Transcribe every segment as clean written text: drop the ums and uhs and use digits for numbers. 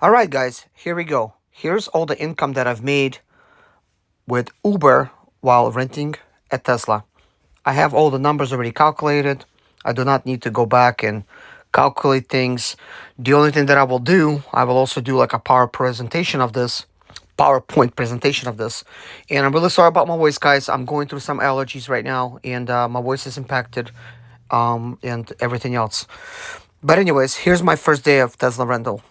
All right, guys, here we go. Here's all the income that I've made with Uber while renting a Tesla. I have all the numbers already calculated. I do not need to go back and calculate things. The only thing that I will do, I will also do like a PowerPoint presentation of this. And I'm really sorry about my voice, guys. I'm going through some allergies right now, and my voice is impacted, and everything else. But anyways, here's my first day of Tesla rental.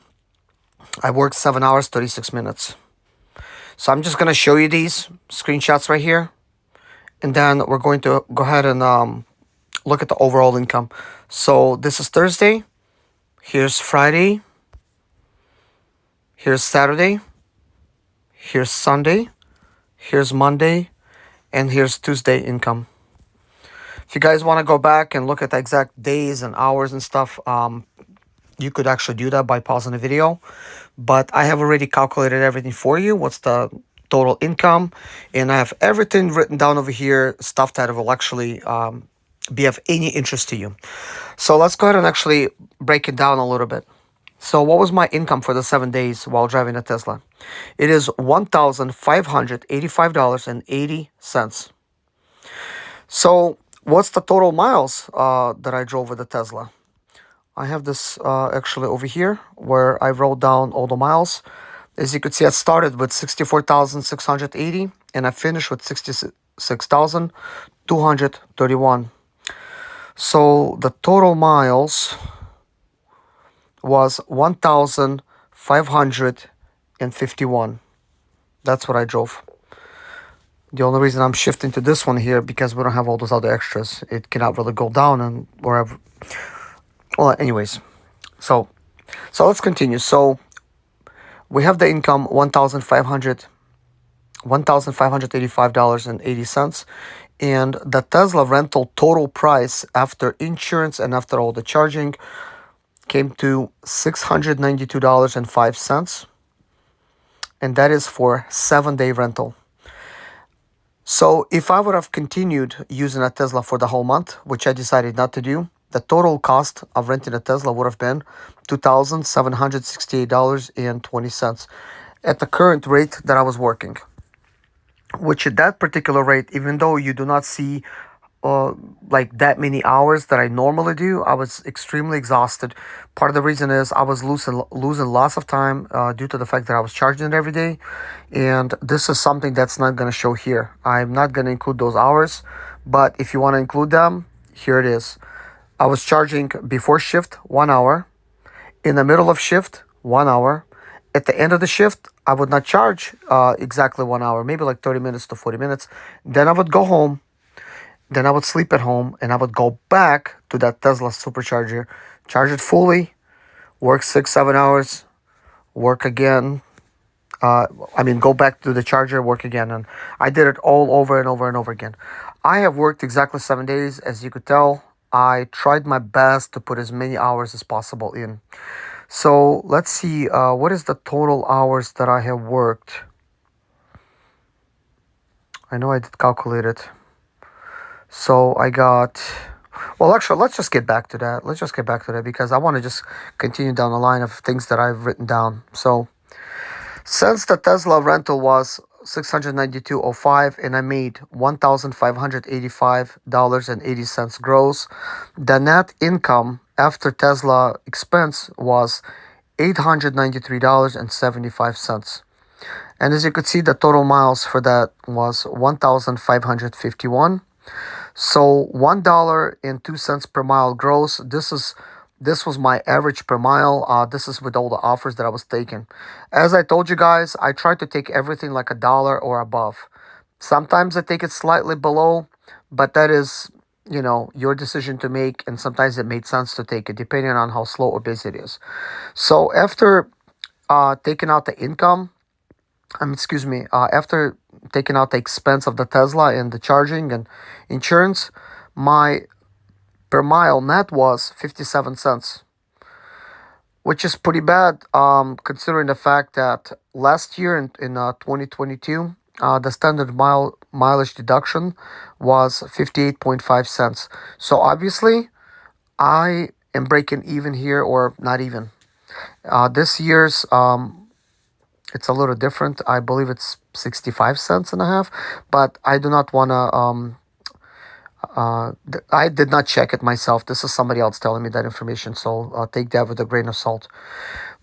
I worked 7 hours, 36 minutes. So I'm just going to show you these screenshots right here. And then we're going to go ahead and look at the overall income. So this is Thursday. Here's Friday. Here's Saturday. Here's Sunday. Here's Monday. And here's Tuesday income. If you guys want to go back and look at the exact days and hours and stuff, you could actually do that by pausing the video. But I have already calculated everything for you. What's the total income? And I have everything written down over here, stuff that will actually be of any interest to you. So let's go ahead and actually break it down a little bit. So what was my income for the 7 days while driving a Tesla? It is $1,585.80. So what's the total miles that I drove with the Tesla? I have this actually over here where I wrote down all the miles. As you can see, I started with 64,680 and I finished with 66,231. So the total miles was 1,551. That's what I drove. The only reason I'm shifting to this one here because we don't have all those other extras. It cannot really go down and wherever. Well, anyways, so let's continue. So we have the income $1,585.80, and the Tesla rental total price after insurance and after all the charging came to $692.05, and that is for 7-day rental. So if I would have continued using a Tesla for the whole month, which I decided not to do, the total cost of renting a Tesla would have been $2,768.20 at the current rate that I was working. Which at that particular rate, even though you do not see like that many hours that I normally do, I was extremely exhausted. Part of the reason is I was losing lots of time due to the fact that I was charging it every day, and this is something that's not going to show here. I'm not going to include those hours, but if you want to include them, here it is. I was charging before shift 1 hour, in the middle of shift 1 hour, at the end of the shift I would not charge exactly 1 hour, maybe like 30 minutes to 40 minutes. Then I would go home. Then I would sleep at home and I would go back to that Tesla supercharger, charge it fully, work 6, 7 hours, work again. Go back to the charger, work again. And I did it all over and over and over again. I have worked exactly 7 days, as you could tell. I tried my best to put as many hours as possible in. So let's see, what is the total hours that I have worked? I know I did calculate it. So I got, well, actually, let's just get back to that. Let's just get back to that because I want to just continue down the line of things that I've written down. So since the Tesla rental was $692.05 and I made $1,585.80 gross, the net income after Tesla expense was $893.75. And as you could see, the total miles for that was 1,551. So $1.02 per mile gross. This was my average per mile. This is with all the offers that I was taking. As I told you guys, I try to take everything like $1 or above. Sometimes I take it slightly below, but that is, your decision to make. And sometimes it made sense to take it depending on how slow or busy it is. So after taking out the income, after taking out the expense of the Tesla and the charging and insurance, my per mile net was 57 cents, which is pretty bad considering the fact that last year in 2022, the standard mileage deduction was 58.5 cents. So obviously, I am breaking even here, or not even. This year's it's a little different. I believe it's 65 cents and a half, but I do not want to I did not check it myself. This is somebody else telling me that information, so take that with a grain of salt.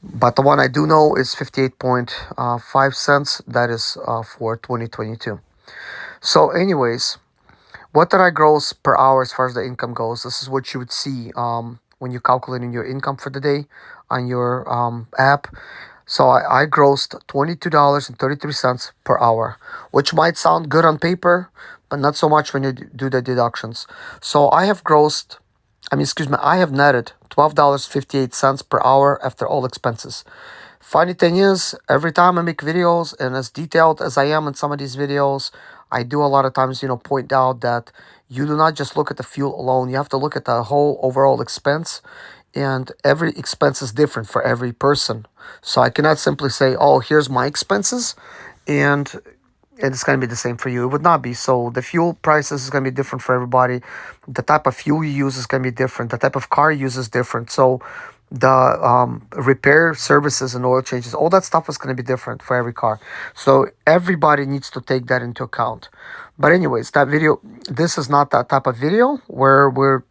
But the one I do know is 58.5 cents. That is for 2022. So, anyways, what did I gross per hour as far as the income goes? This is what you would see when you're calculating your income for the day on your app. So I grossed $22.33 per hour, which might sound good on paper, but not so much when you do the deductions. So I have netted $12.58 per hour after all expenses. Funny thing is, every time I make videos, and as detailed as I am in some of these videos, I do a lot of times, point out that you do not just look at the fuel alone. You have to look at the whole overall expense, and every expense is different for every person. So I cannot simply say, "Oh, here's my expenses," and it's going to be the same for you. It would not be. So the fuel prices is going to be different for everybody. The type of fuel you use is going to be different. The type of car you use is different. So the repair services and oil changes, all that stuff is going to be different for every car. So everybody needs to take that into account. But anyways, this is not that type of video where we're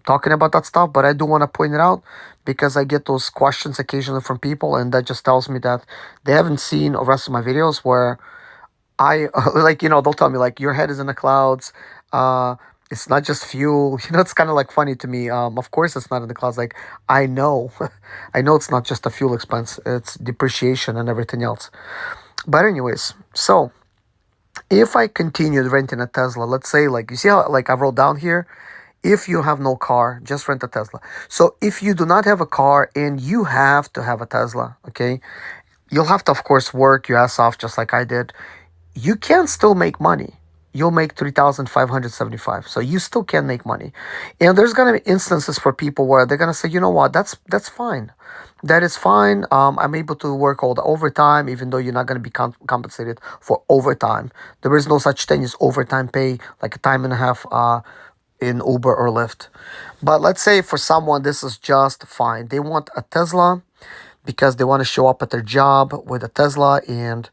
talking about that stuff, but I do want to point it out because I get those questions occasionally from people, and that just tells me that they haven't seen the rest of my videos where I like, they'll tell me like your head is in the clouds. Uh, it's not just fuel. It's kind of like funny to me. Of course it's not in the clouds. Like I know, I know it's not just a fuel expense. It's depreciation and everything else. But anyways, so if I continued renting a Tesla, let's say like you see how like I wrote down here, if you have no car, just rent a Tesla. So if you do not have a car and you have to have a Tesla, okay, you'll have to of course work your ass off just like I did. You can still make money. You'll make 3,575. So you still can make money. And there's gonna be instances for people where they're gonna say, you know what, that's fine. That is fine. I'm able to work all the overtime, even though you're not gonna be compensated for overtime. There is no such thing as overtime pay, like a time and a half in Uber or Lyft. But let's say for someone this is just fine. They want a Tesla because they want to show up at their job with a Tesla, and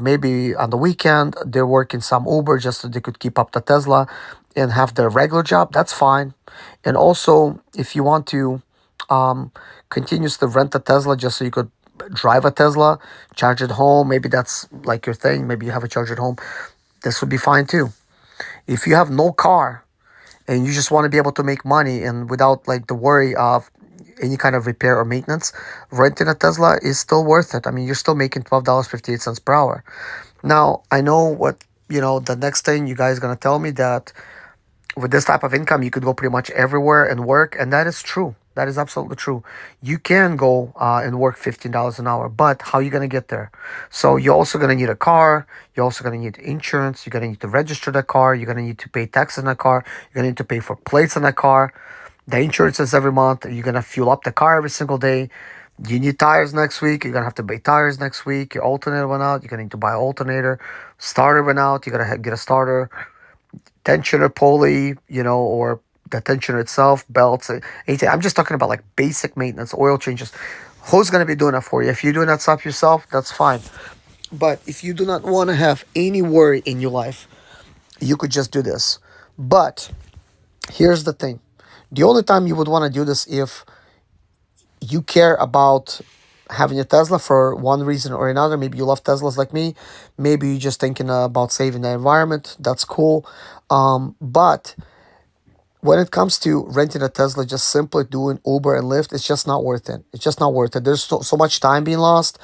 maybe on the weekend they're working some Uber just so they could keep up the Tesla and have their regular job. That's fine. And also, if you want to continuously rent a Tesla just so you could drive a Tesla, charge it home, maybe that's like your thing. Maybe you have a charger at home. This would be fine too. If you have no car and you just want to be able to make money and without like the worry of any kind of repair or maintenance, renting a Tesla is still worth it. I mean, you're still making $12.58 per hour. Now, I know the next thing you guys gonna tell me that with this type of income, you could go pretty much everywhere and work, and that is true. That is absolutely true. You can go and work $15 an hour, but how are you gonna get there? So you're also gonna need a car. You're also gonna need insurance. You're gonna need to register the car. You're gonna need to pay taxes on the car. You're gonna need to pay for plates on the car. The insurance is every month. You're gonna fuel up the car every single day. You need tires next week. You're gonna have to buy tires next week. Your alternator went out. You're gonna need to buy an alternator. Starter went out. You're gonna get a starter, tensioner, pulley, or the tensioner itself, belts, anything. I'm just talking about like basic maintenance, oil changes. Who's gonna be doing that for you? If you're doing that stuff yourself, that's fine. But if you do not want to have any worry in your life, you could just do this. But here's the thing. The only time you would want to do this if you care about having a Tesla for one reason or another. Maybe you love Teslas like me. Maybe you're just thinking about saving the environment. That's cool. But when it comes to renting a Tesla, just simply doing Uber and Lyft, it's just not worth it. It's just not worth it. There's so much time being lost.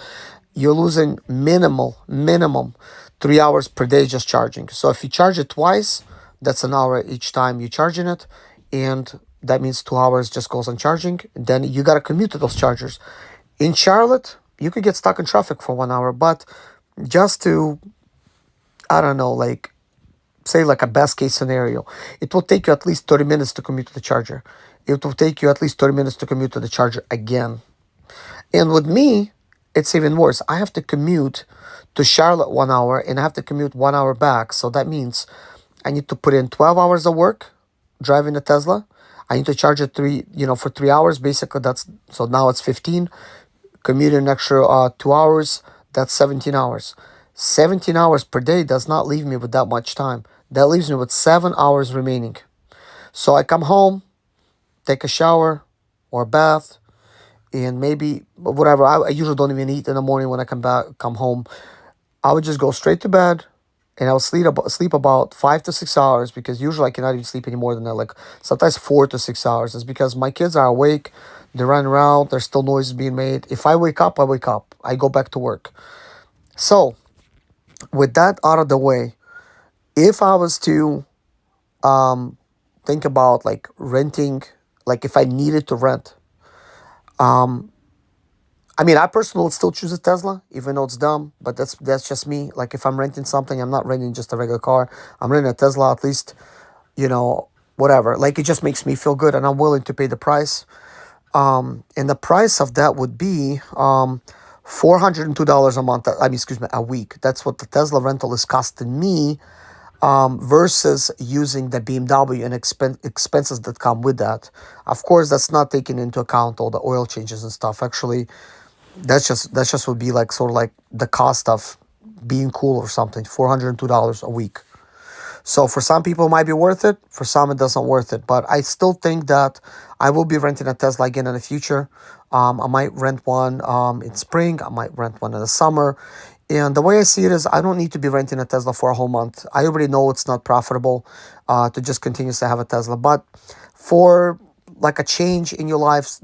You're losing minimum 3 hours per day just charging. So if you charge it twice, that's an hour each time you're charging it. And that means 2 hours just goes on charging. Then you got to commute to those chargers. In Charlotte, you could get stuck in traffic for 1 hour, but just to, I don't know, like, say like a best case scenario, it will take you at least 30 minutes to commute to the charger. It will take you at least 30 minutes to commute to the charger again. And with me, it's even worse. I have to commute to Charlotte 1 hour and I have to commute 1 hour back. So that means I need to put in 12 hours of work driving a Tesla. I need to charge it for 3 hours. Basically, so now it's 15. commute an extra 2 hours, that's 17 hours. 17 hours per day does not leave me with that much time. That leaves me with 7 hours remaining. So I come home, take a shower or a bath, and maybe whatever. I usually don't even eat in the morning when I come home. I would just go straight to bed, and I would sleep about 5 to 6 hours, because usually I cannot even sleep any more than that. Like sometimes 4 to 6 hours. It's because my kids are awake, they're running around, there's still noises being made. If I wake up, I wake up. I go back to work. So with that out of the way, if I was to um think about like renting, like if I needed to rent, um I mean, I personally would still choose a Tesla, even though it's dumb, but that's just me. Like if I'm renting something, I'm not renting just a regular car. I'm renting a Tesla, at least, you know, whatever. Like it just makes me feel good, and I'm willing to pay the price. And the price of that would be $402 a month. I mean, excuse me, a week. That's what the Tesla rental is costing me, versus using the BMW and expenses that come with that. Of course, that's not taking into account all the oil changes and stuff. Actually, that's just would be like sort of like the cost of being cool or something. $402 a week. So for some people it might be worth it. For some it doesn't worth it. But I still think that I will be renting a Tesla again in the future. I might rent one in spring. I might rent one in the summer. And the way I see it is, I don't need to be renting a Tesla for a whole month. I already know it's not profitable to just continuously have a Tesla. But for like a change in your life,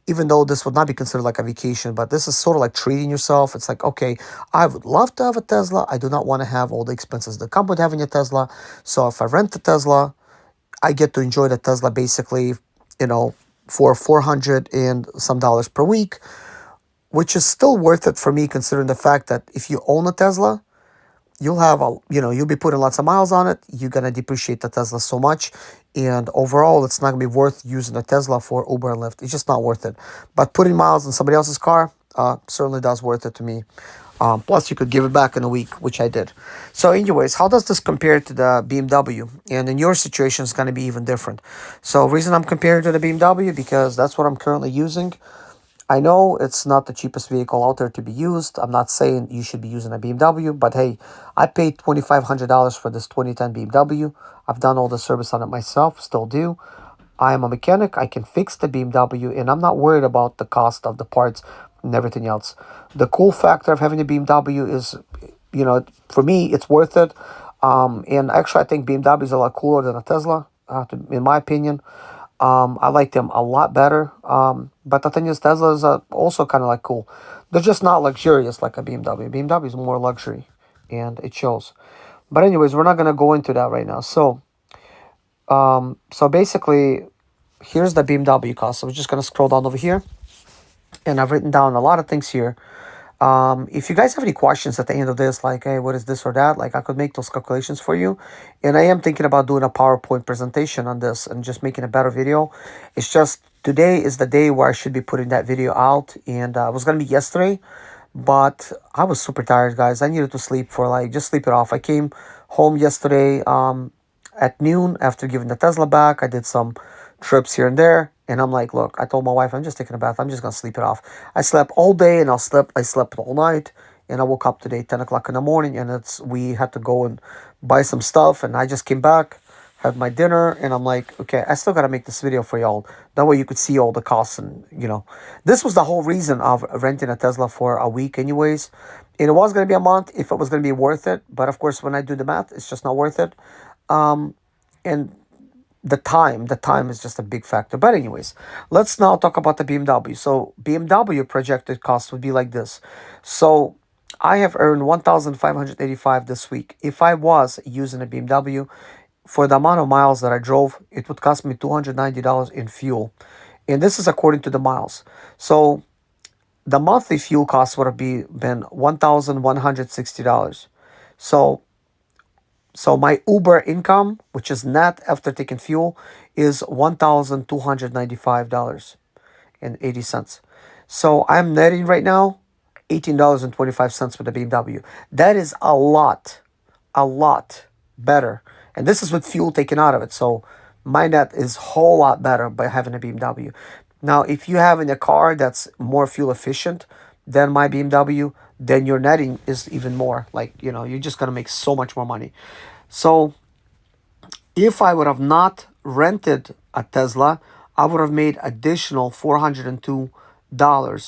even though this would not be considered like a vacation, but this is sort of like treating yourself. It's like, okay, I would love to have a Tesla. I do not want to have all the expenses that come with having a Tesla. So if I rent a Tesla, I get to enjoy the Tesla basically, you know, for 400 and some dollars per week, which is still worth it for me considering the fact that if you own a Tesla, you'll be putting lots of miles on it. You're gonna depreciate the Tesla so much, and overall, it's not gonna be worth using a Tesla for Uber and Lyft. It's just not worth it. But putting miles in somebody else's car, certainly does worth it to me. Plus, you could give it back in a week, which I did. So, anyways, how does this compare to the BMW? And in your situation, it's gonna be even different. So, reason I'm comparing to the BMW because that's what I'm currently using. I know it's not the cheapest vehicle out there to be used. I'm not saying you should be using a BMW, but hey, I paid $2,500 for this 2010 BMW. I've done all the service on it myself, still do. I am a mechanic. I can fix the BMW, and I'm not worried about the cost of the parts and everything else. The cool factor of having a BMW is, for me, it's worth it. And actually, I think BMW is a lot cooler than a Tesla, in my opinion. I like them a lot better. But the thing is, Teslas are also kind of like cool. They're just not luxurious like a BMW. BMW is more luxury, and it shows. But anyways, we're not gonna go into that right now. So basically, here's the BMW cost. So we're just gonna scroll down over here, and I've written down a lot of things here. If you guys have any questions at the end of this, like, hey, what is this or that? Like, I could make those calculations for you. And I am thinking about doing a PowerPoint presentation on this and just making a better video. It's just today is the day where I should be putting that video out. And it was going to be yesterday, but I was super tired, guys. I needed to sleep for just sleep it off. I came home yesterday at noon after giving the Tesla back. I did some trips here and there. And I'm like, look, I told my wife, I'm just taking a bath. I'm just going to sleep it off. I slept all day and I slept all night. And I woke up today, 10 o'clock in the morning. And we had to go and buy some stuff. And I just came back, had my dinner. And I'm like, okay, I still got to make this video for y'all. That way you could see all the costs. And, this was the whole reason of renting a Tesla for a week anyways. And it was going to be a month if it was going to be worth it. But of course, when I do the math, it's just not worth it. And the time is just a big factor. But anyways, let's now talk about the BMW. So BMW projected cost would be like this. So I have earned 1,585 this week. If I was using a BMW for the amount of miles that I drove, it would cost me $290 in fuel. And this is according to the miles. So the monthly fuel cost would have been $1,160. So my Uber income, which is net after taking fuel, is $1,295.80. So I'm netting right now $18.25 for the BMW. That is a lot better. And this is with fuel taken out of it. So my net is a whole lot better by having a BMW. Now, if you have in a car that's more fuel efficient than my BMW, then your netting is even more. Like, you're just gonna make so much more money. So if I would have not rented a Tesla, I would have made additional $402.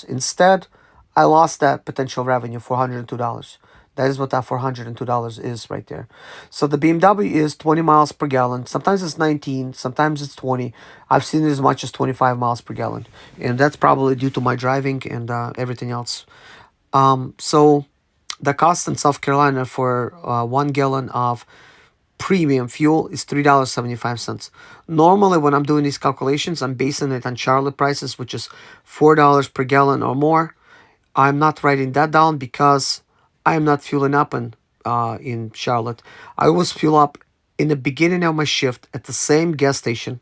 Instead, I lost that potential revenue, $402. That is what that $402 is right there. So the BMW is 20 miles per gallon. Sometimes it's 19, sometimes it's 20. I've seen it as much as 25 miles per gallon. And that's probably due to my driving and everything else. So the cost in South Carolina for 1 gallon of premium fuel is $3.75. Normally, when I'm doing these calculations, I'm basing it on Charlotte prices, which is $4 per gallon or more. I'm not writing that down because I'm not fueling up in Charlotte. I always fuel up in the beginning of my shift at the same gas station,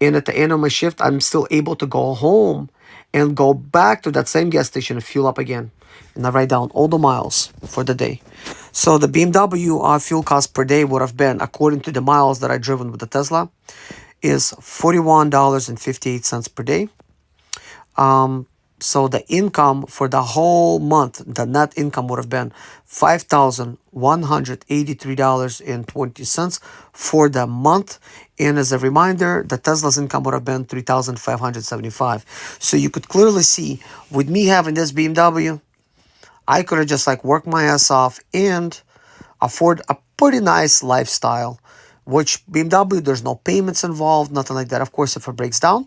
and at the end of my shift, I'm still able to go home and go back to that same gas station and fuel up again. And I write down all the miles for the day. So the BMW fuel cost per day would have been, according to the miles that I driven with the Tesla, is $41.58 per day. So the income for the whole month, the net income would have been $5,183.20 for the month. And as a reminder, the Tesla's income would have been $3,575. So you could clearly see with me having this BMW, I could have just like worked my ass off and afford a pretty nice lifestyle. Which BMW, there's no payments involved, nothing like that. Of course, if it breaks down,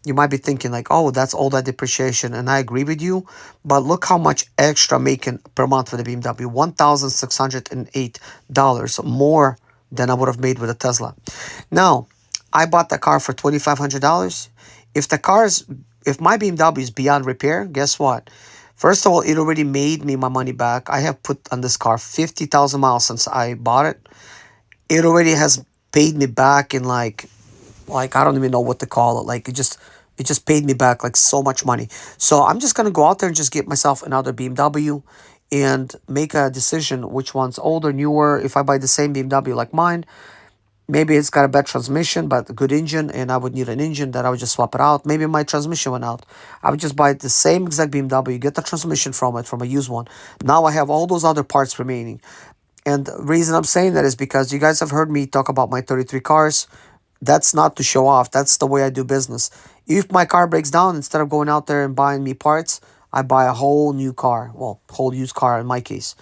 you might be thinking like, oh, that's all that depreciation, and I agree with you. But look how much extra I'm making per month for the BMW, $1,608 more than I would have made with a Tesla. Now, I bought the car for $2,500. If the car is, if my BMW is beyond repair, guess what? First of all, it already made me my money back. I have put on this car 50,000 miles since I bought it. It already has paid me back in like I don't even know what to call it. Like it just paid me back like so much money. So I'm just gonna go out there and just get myself another BMW and make a decision which one's older, newer. If I buy the same BMW like mine, maybe it's got a bad transmission but a good engine, and I would need an engine that I would just swap it out. Maybe my transmission went out. I would just buy the same exact BMW, get the transmission from it from a used one. Now I have all those other parts remaining. And the reason I'm saying that is because you guys have heard me talk about my 33 cars. That's not to show off. That's the way I do business. If my car breaks down, instead of going out there and buying me parts, I buy a whole new car. Well, whole used car in my case.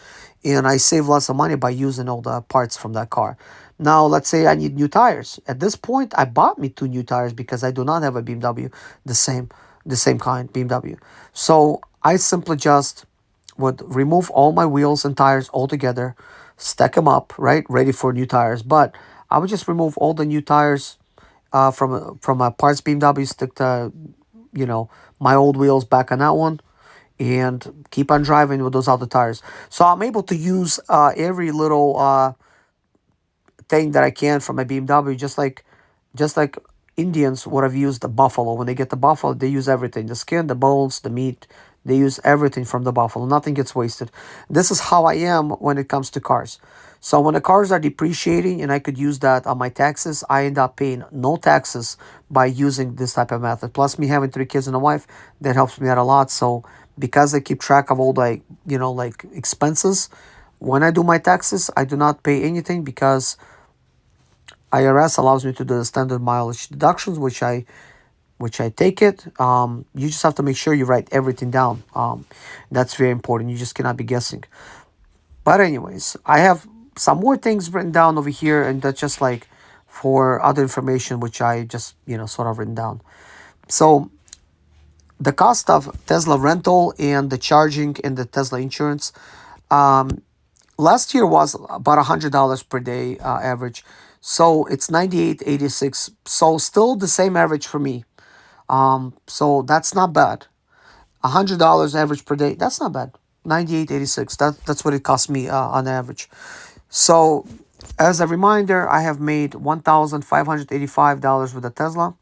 And I save lots of money by using all the parts from that car. Now, let's say I need new tires. At this point, I bought me two new tires because I do not have a BMW, the same, the same kind BMW. So I simply just would remove all my wheels and tires altogether, stack them up, right, ready for new tires. But I would just remove all the new tires from a parts BMW, stick the my old wheels back on that one, and keep on driving with those other tires. So I'm able to use every little thing that I can from a BMW, just like Indians would have used the buffalo. When they get the buffalo, they use everything: the skin, the bones, the meat. They use everything from the buffalo. Nothing gets wasted. This is how I am when it comes to cars. So when the cars are depreciating and I could use that on my taxes, I end up paying no taxes by using this type of method. Plus, me having three kids and a wife, that helps me out a lot. So because I keep track of all the like expenses, when I do my taxes, I do not pay anything because IRS allows me to do the standard mileage deductions, which I take it. You just have to make sure you write everything down. That's very important. You just cannot be guessing. But anyways, I have some more things written down over here, and that's just like for other information, which I just sort of written down. So the cost of Tesla rental and the charging and the Tesla insurance. Last year was about $100 per day average, so it's 98.86. So still the same average for me. So that's not bad. $100 average per day. That's not bad. 98.86. That's what it cost me on average. So as a reminder, I have made $1,585 with a Tesla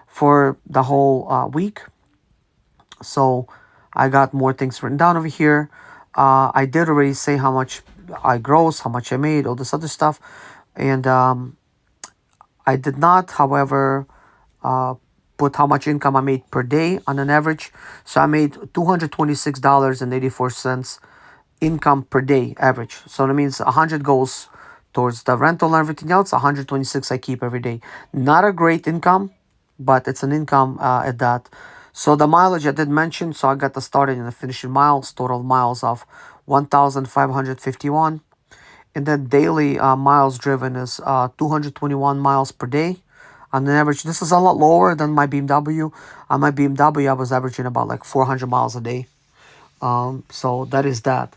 for the whole week. So I got more things written down over here. I did already say how much I gross, how much I made, all this other stuff, and I did not, however, put how much income I made per day on an average. So I made $226.84 income per day average. So that means 100 goes towards the rental and everything else. 126 I keep every day. Not a great income, but it's an income at that. So the mileage I did mention. So I got the starting and the finishing miles. Total miles of 1,551. And then daily miles driven is 221 miles per day on an average. This is a lot lower than my BMW. On my BMW, I was averaging about like 400 miles a day. So that is that.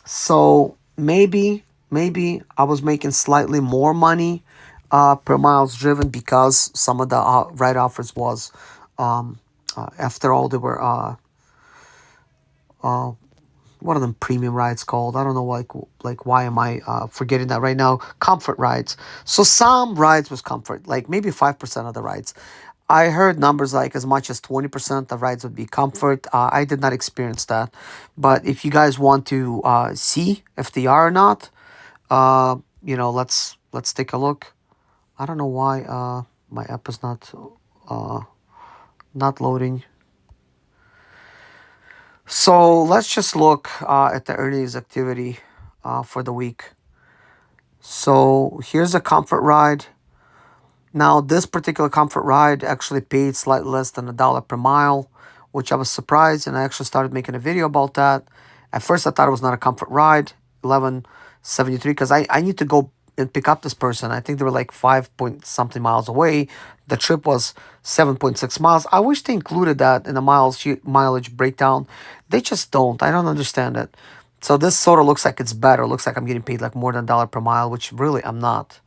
So maybe I was making slightly more money per miles driven because some of the ride offers was after all they were uh, what are them premium rides called? I don't know, like why am I forgetting that right now? Comfort rides. So some rides was comfort, like maybe 5% of the rides. I heard numbers like as much as 20% of rides would be comfort. I did not experience that, but if you guys want to see if they are or not, let's take a look. I don't know why my app is uh, not loading. So let's just look at the earnings activity for the week. So here's a comfort ride. Now, this particular comfort ride actually paid slightly less than $1 per mile, which I was surprised, and I actually started making a video about that. At first, I thought it was not a comfort ride, 1173, because I need to go and pick up this person. I think they were like 5 point something miles away. The trip was 7.6 miles. I wish they included that in the mileage breakdown. They just don't. I don't understand it. So this sort of looks like it's better. Looks like I'm getting paid like more than $1 per mile, which really I'm not.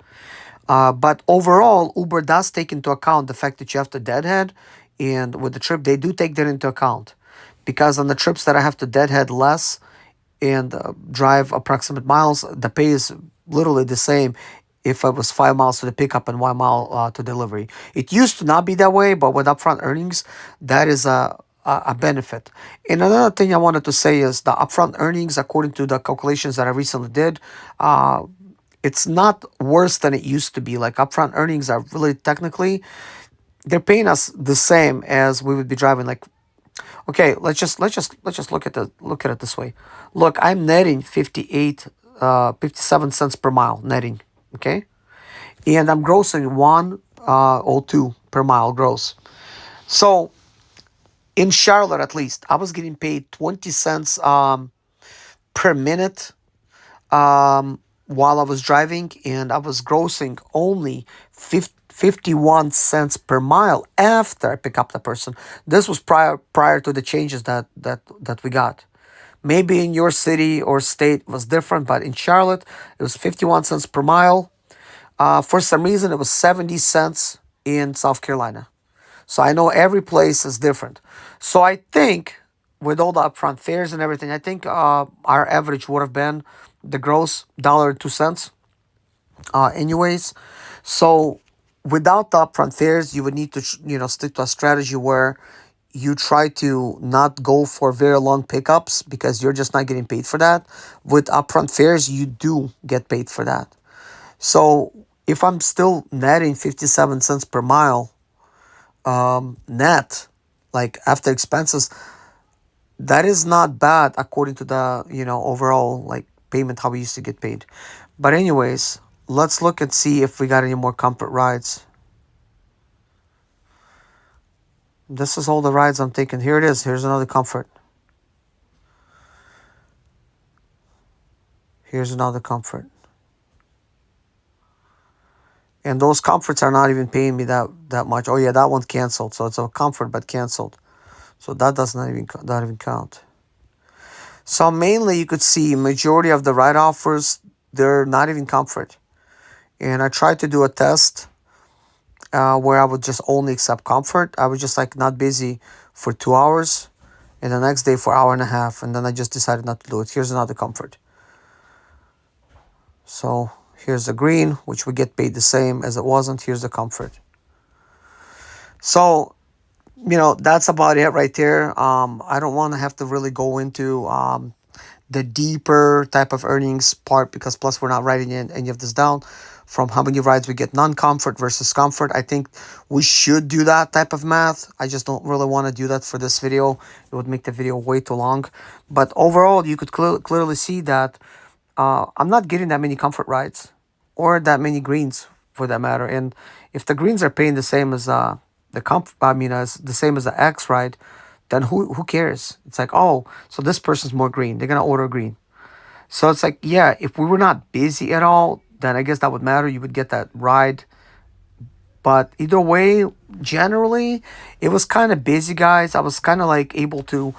But overall, Uber does take into account the fact that you have to deadhead, and with the trip, they do take that into account. Because on the trips that I have to deadhead less and drive approximate miles, the pay is literally the same if it was 5 miles to the pickup and 1 mile to delivery. It used to not be that way, but with upfront earnings, that is a benefit. And another thing I wanted to say is the upfront earnings, according to the calculations that I recently did, it's not worse than it used to be. Like upfront earnings are really technically they're paying us the same as we would be driving. Like okay, let's just look at it this way. Look, I'm netting 57 cents per mile netting. Okay, and I'm grossing 102 per mile gross. So in Charlotte, at least, I was getting paid 20 cents per minute while I was driving, and I was grossing only 51 cents per mile after I pick up the person. This was prior to the changes that we got. Maybe in your city or state was different, but in Charlotte it was 51 cents per mile. For some reason, it was 70 cents in South Carolina. So I know every place is different. So I think with all the upfront fares and everything, I think our average would have been the gross $1.02. Anyways, so without the upfront fares, you would need to stick to a strategy where you try to not go for very long pickups because you're just not getting paid for that. With upfront fares, you do get paid for that. So if I'm still netting 57 cents per mile net, like after expenses, that is not bad according to the overall like payment how we used to get paid. But anyways, let's look and see if we got any more comfort rides. This is all the rides I'm taking. Here it is. Here's another comfort. Here's another comfort. And those comforts are not even paying me that much. Oh yeah, that one canceled. So it's a comfort but canceled. So that does not even count. So mainly you could see majority of the ride offers, they're not even comfort. And I tried to do a test where I would just only accept comfort. I was just like not busy for 2 hours, and the next day for hour and a half, and then I just decided not to do it. Here's another comfort. So here's the green, which we get paid the same as it wasn't. Here's the comfort. So that's about it right there. I don't want to have to really go into the deeper type of earnings part because plus we're not writing in any of this down. from how many rides we get non-comfort versus comfort. I think we should do that type of math. I just don't really want to do that for this video. It would make the video way too long. But overall, you could clearly see that I'm not getting that many comfort rides or that many greens for that matter. And if the greens are paying the same as as the same as the X ride, then who cares? It's like, oh, so this person's more green. They're gonna order green. So it's like, yeah, if we were not busy at all, then I guess that would matter. You would get that ride. But either way, generally, it was kind of busy, guys. I was kind of like able to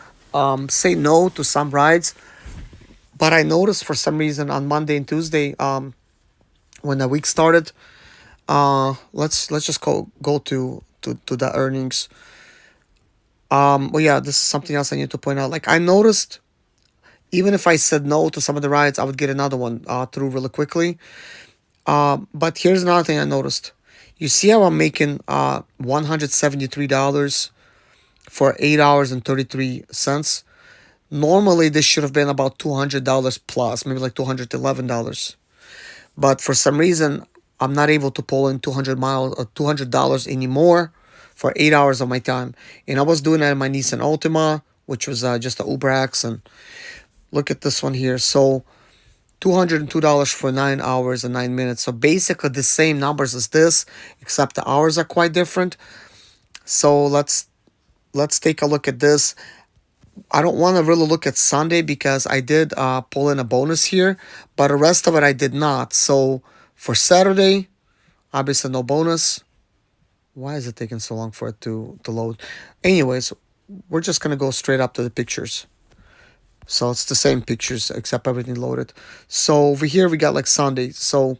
say no to some rides. But I noticed for some reason on Monday and Tuesday, when the week started, let's just go to the earnings. Well, yeah, this is something else I need to point out. Like I noticed, even if I said no to some of the rides, I would get another one through really quickly. But here's another thing I noticed. You see how I'm making $173 for 8 hours and 33 cents. Normally this should have been about $200 plus, maybe like $211. But for some reason, I'm not able to pull in 200 miles or $200 anymore for 8 hours of my time. And I was doing that in my Nissan Altima, which was just a Uber X. And look at this one here. So $202 for 9 hours and 9 minutes. So basically the same numbers as this, except the hours are quite different. So let's take a look at this. I don't want to really look at Sunday because I did pull in a bonus here, but the rest of it I did not. So for Saturday, obviously no bonus. Why is it taking so long for it to load? Anyways, we're just going to go straight up to the pictures. So it's the same pictures except everything loaded. So over here we got like Sunday. So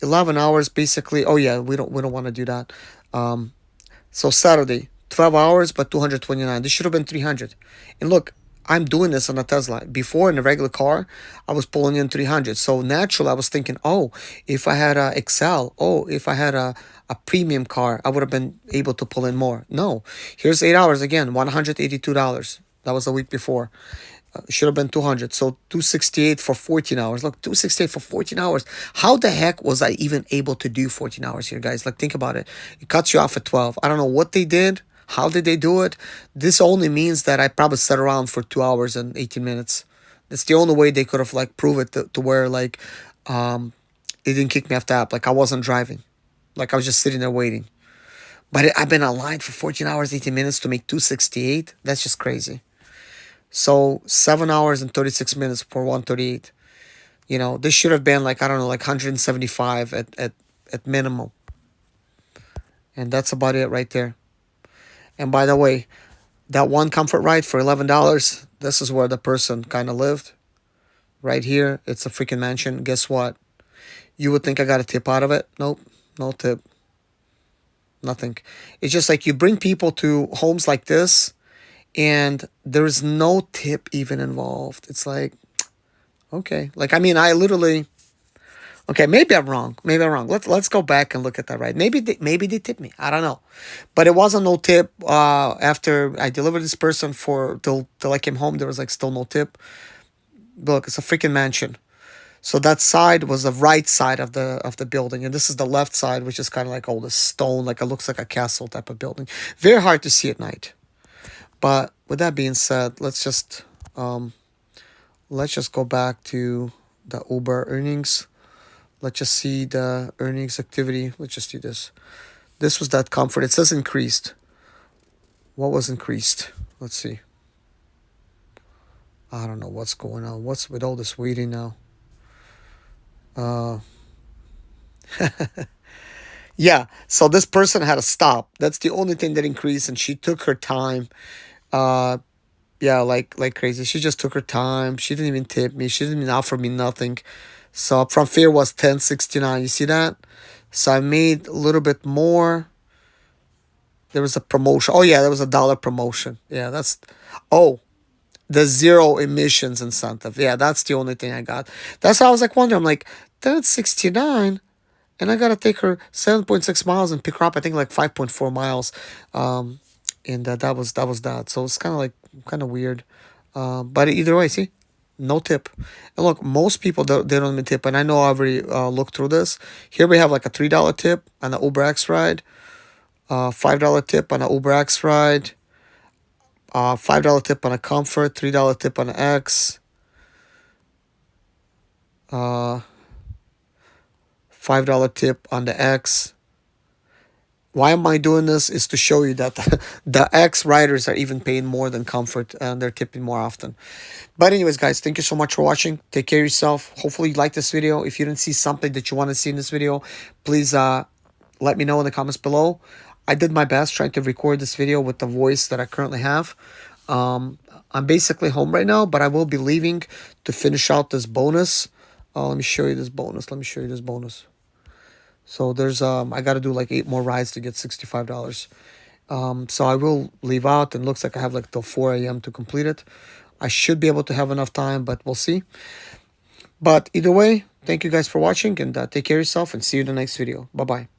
11 hours basically. Oh yeah, we don't want to do that. So Saturday, 12 hours, but 229. This should have been 300. And look, I'm doing this on a Tesla. Before in a regular car, I was pulling in 300. So naturally, I was thinking, oh, if I had a Excel, oh, if I had a premium car, I would have been able to pull in more. No, here's 8 hours again, $182. That was the week before. Should have been 200. So 268 for 14 hours. Look, 268 for 14 hours. How the heck was I even able to do 14 hours here, guys? Like, think about it. It cuts you off at 12. I don't know what they did. How did they do it? This only means that I probably sat around for 2 hours and 18 minutes. That's the only way they could have like prove it to where like they didn't kick me off the app. Like I wasn't driving. Like I was just sitting there waiting. But I've been online for 14 hours, 18 minutes to make 268. That's just crazy. So 7 hours and 36 minutes for 138. You know, this should have been like, I don't know, like 175 at minimum. And that's about it right there. And by the way, that one comfort ride for $11, this is where the person kind of lived. Right here, it's a freaking mansion. Guess what? You would think I got a tip out of it. Nope, no tip. Nothing. It's just like you bring people to homes like this and there's no tip even involved. It's like, okay. Like, I mean, I literally, okay, maybe I'm wrong. Maybe I'm wrong. Let's go back and look at that, right? Maybe they tipped me. I don't know. But it wasn't no tip. After I delivered this person till I came home, there was like still no tip. Look, it's a freaking mansion. So that side was the right side of the building, and this is the left side, which is kind of like all the stone, like it looks like a castle type of building. Very hard to see at night. But with that being said, let's just go back to the Uber earnings. Let's just see the earnings activity. Let's just do this. This was that comfort. It says increased. What was increased? Let's see. I don't know what's going on. What's with all this waiting now? Yeah, so this person had to stop. That's the only thing that increased, and she took her time. Uh, yeah, like crazy. She just took her time. She didn't even tip me. She didn't even offer me nothing. So from fare was 1069. You see that? So I made a little bit more. There was a promotion. Oh yeah, there was $1 promotion. Yeah, that's. Oh, the zero emissions incentive. Yeah, that's the only thing I got. That's how I was like wondering. I'm like, that's 69, and I gotta take her 7.6 miles and pick her up. I think like 5.4 miles. And that was that. So it's kind of weird. But either way, see, No tip. And look, most people they don't even tip, and I know I already looked through this. Here we have like a $3 tip on the Uber X ride, $5 tip on a Uber X ride, $5 tip on a Comfort, $3 tip on an X, uh, $5 tip on the X. Why am I doing this? Is to show you that the X riders are even paying more than Comfort, and they're tipping more often. But anyways, guys, thank you so much for watching. Take care of yourself. Hopefully you like this video. If you didn't see something that you want to see in this video, please let me know in the comments below. I did my best trying to record this video with the voice that I currently have. I'm basically home right now, but I will be leaving to finish out this bonus. Let me show you this bonus. Let me show you this bonus. So there's I got to do like 8 more rides to get $65. So I will leave out, and looks like I have like till 4 a.m. to complete it. I should be able to have enough time, but we'll see. But either way, thank you guys for watching, and take care of yourself, and see you in the next video. Bye-bye.